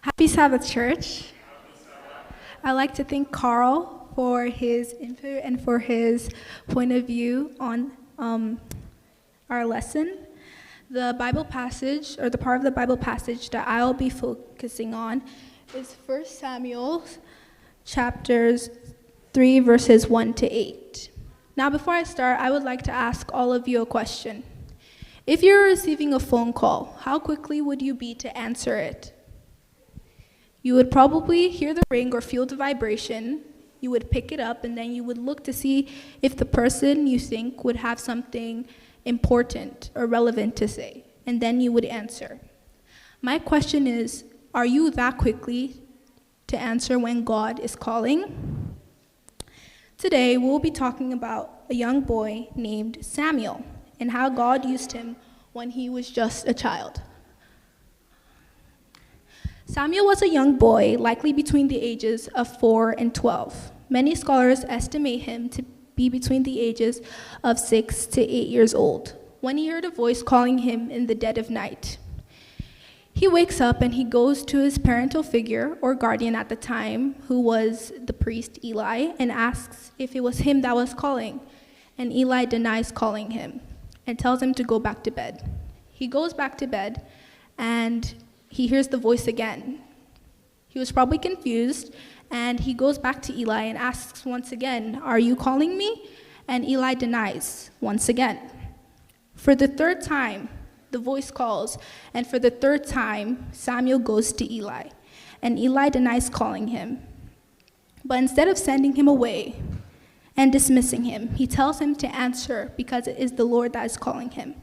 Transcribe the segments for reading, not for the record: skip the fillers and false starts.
Happy Sabbath, church. I'd like to thank Carl for his input and for his point of view on our lesson. The Bible passage, or the part of the Bible passage that I'll be focusing on is 1 Samuel chapters 3, verses 1 to 8. Now, before I start, I would like to ask all of you a question. If you're receiving a phone call, how quickly would you be to answer it? You would probably hear the ring or feel the vibration. You would pick it up, and then you would look to see if the person you think would have something important or relevant to say, and then you would answer. My question is, are you that quickly to answer when God is calling? Today, we'll be talking about a young boy named Samuel and how God used him when he was just a child. Samuel was a young boy, likely between the ages of 4 and 12. Many scholars estimate him to be between the ages of 6 to 8 years old, when he heard a voice calling him in the dead of night. He wakes up and he goes to his parental figure, or guardian at the time, who was the priest Eli, and asks if it was him that was calling. And Eli denies calling him and tells him to go back to bed. He goes back to bed and he hears the voice again. He was probably confused, and he goes back to Eli and asks once again, "Are you calling me?" And Eli denies once again. For the third time, the voice calls, and for the third time, Samuel goes to Eli, and Eli denies calling him. But instead of sending him away and dismissing him, he tells him to answer because it is the Lord that is calling him,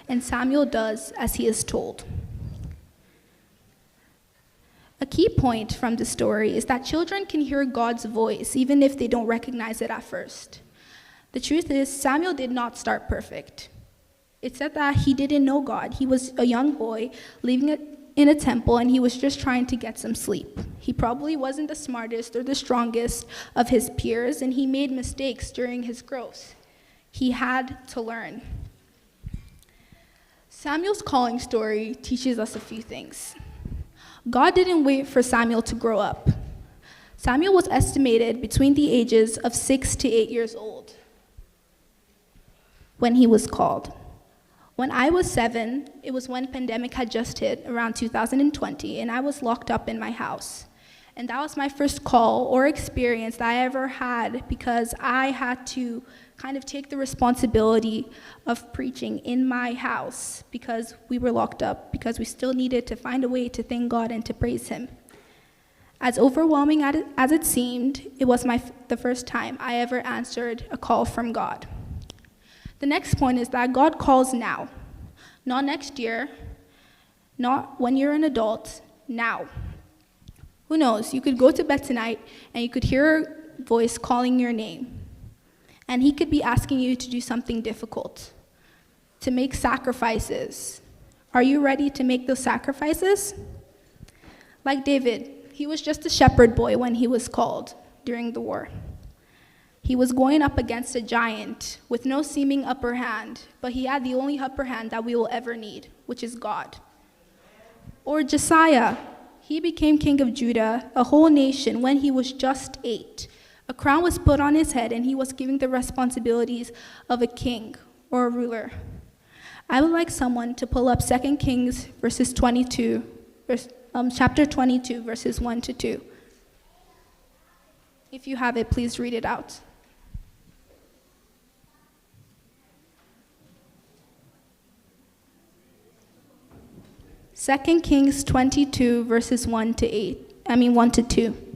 and Samuel does as he is told. A key point from the story is that children can hear God's voice even if they don't recognize it at first. The truth is, Samuel did not start perfect. It said that he didn't know God. He was a young boy living in a temple, and he was just trying to get some sleep. He probably wasn't the smartest or the strongest of his peers, and he made mistakes during his growth. He had to learn. Samuel's calling story teaches us a few things. God didn't wait for Samuel to grow up. Samuel was estimated between the ages of 6 to 8 years old when he was called. When I was 7, it was when pandemic had just hit around 2020, and I was locked up in my house. And that was my first call or experience that I ever had, because I had to kind of take the responsibility of preaching in my house because we were locked up, because we still needed to find a way to thank God and to praise him. As overwhelming as it seemed, it was the first time I ever answered a call from God. The next point is that God calls now, not next year, not when you're an adult, now. Who knows, you could go to bed tonight and you could hear a voice calling your name. And he could be asking you to do something difficult, to make sacrifices. Are you ready to make those sacrifices? Like David, he was just a shepherd boy when he was called during the war. He was going up against a giant with no seeming upper hand, but he had the only upper hand that we will ever need, which is God. Or Josiah, he became king of Judah, a whole nation, when he was just 8. A crown was put on his head, and he was given the responsibilities of a king or a ruler. I would like someone to pull up 2 Kings chapter 22, verses 1 to 2. If you have it, please read it out. 2 Kings 22, verses 1 to 2.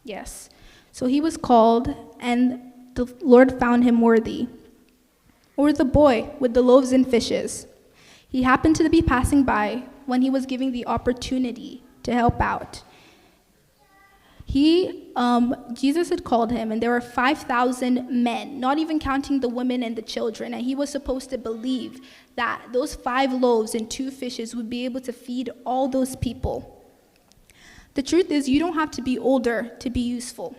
Yes. So he was called, and the Lord found him worthy. Or the boy with the loaves and fishes. He happened to be passing by when he was giving the opportunity to help out. Jesus had called him, and there were 5,000 men, not even counting the women and the children, and he was supposed to believe that those 5 loaves and 2 fishes would be able to feed all those people. The truth is, you don't have to be older to be useful.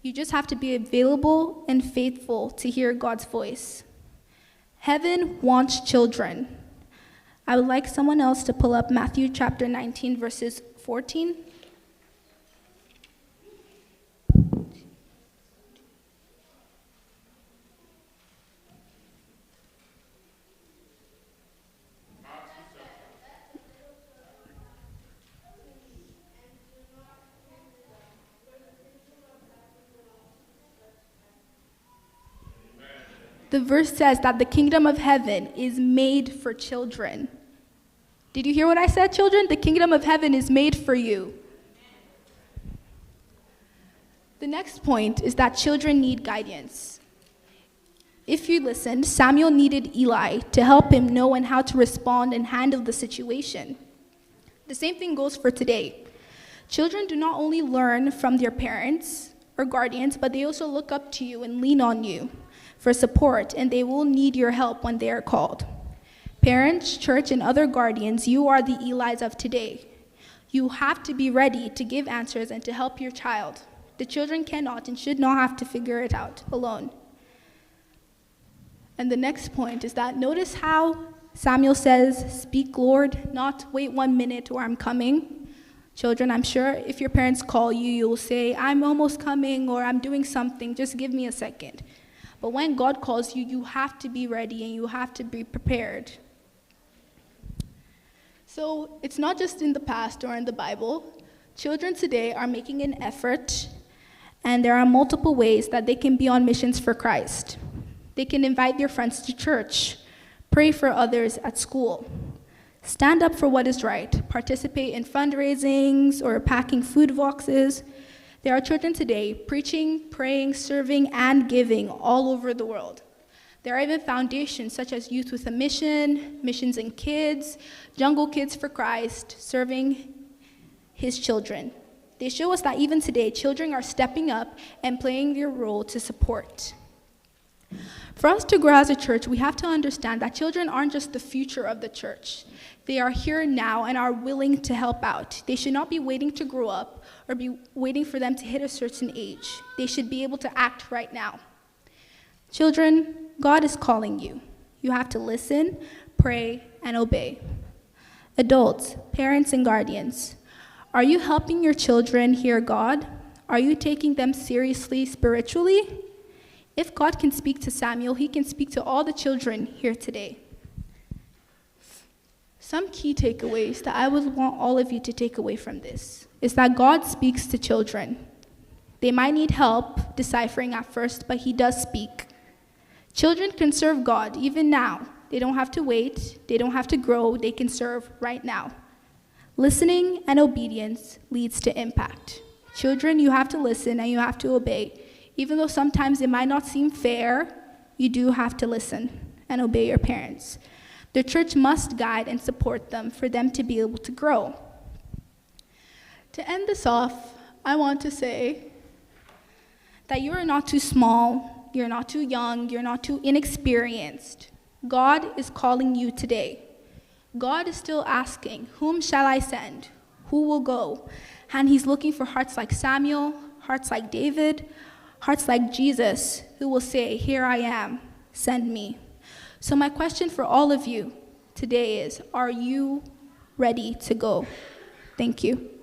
You just have to be available and faithful to hear God's voice. Heaven wants children. I would like someone else to pull up Matthew chapter 19, verses 14. The verse says that the kingdom of heaven is made for children. Did you hear what I said, children? The kingdom of heaven is made for you. The next point is that children need guidance. If you listened, Samuel needed Eli to help him know and how to respond and handle the situation. The same thing goes for today. Children do not only learn from their parents or guardians, but they also look up to you and lean on you for support, and they will need your help when they are called. Parents, church, and other guardians, you are the Elis of today. You have to be ready to give answers and to help your child. The children cannot and should not have to figure it out alone. And the next point is that notice how Samuel says, "Speak, Lord," not "wait 1 minute" or "I'm coming." Children, I'm sure if your parents call you, you'll say, "I'm almost coming," or "I'm doing something, just give me a second." But when God calls you, you have to be ready and you have to be prepared. So it's not just in the past or in the Bible. Children today are making an effort, and there are multiple ways that they can be on missions for Christ. They can invite their friends to church, pray for others at school, stand up for what is right, participate in fundraisings or packing food boxes. There are children today preaching, praying, serving, and giving all over the world. There are even foundations such as Youth with a Mission, Missions in Kids, Jungle Kids for Christ, serving his children. They show us that even today, children are stepping up and playing their role to support. For us to grow as a church, we have to understand that children aren't just the future of the church. They are here now and are willing to help out. They should not be waiting to grow up or be waiting for them to hit a certain age. They should be able to act right now. Children, God is calling you. You have to listen, pray, and obey. Adults, parents, and guardians, are you helping your children hear God? Are you taking them seriously spiritually? If God can speak to Samuel, he can speak to all the children here today. Some key takeaways that I would want all of you to take away from this is that God speaks to children. They might need help deciphering at first, but he does speak. Children can serve God even now. They don't have to wait. They don't have to grow. They can serve right now. Listening and obedience leads to impact. Children, you have to listen and you have to obey. Even though sometimes it might not seem fair, you do have to listen and obey your parents. The church must guide and support them for them to be able to grow. To end this off, I want to say that you are not too small, you're not too young, you're not too inexperienced. God is calling you today. God is still asking, whom shall I send? Who will go? And he's looking for hearts like Samuel, hearts like David, hearts like Jesus, who will say, "Here I am, send me." So my question for all of you today is, are you ready to go? Thank you.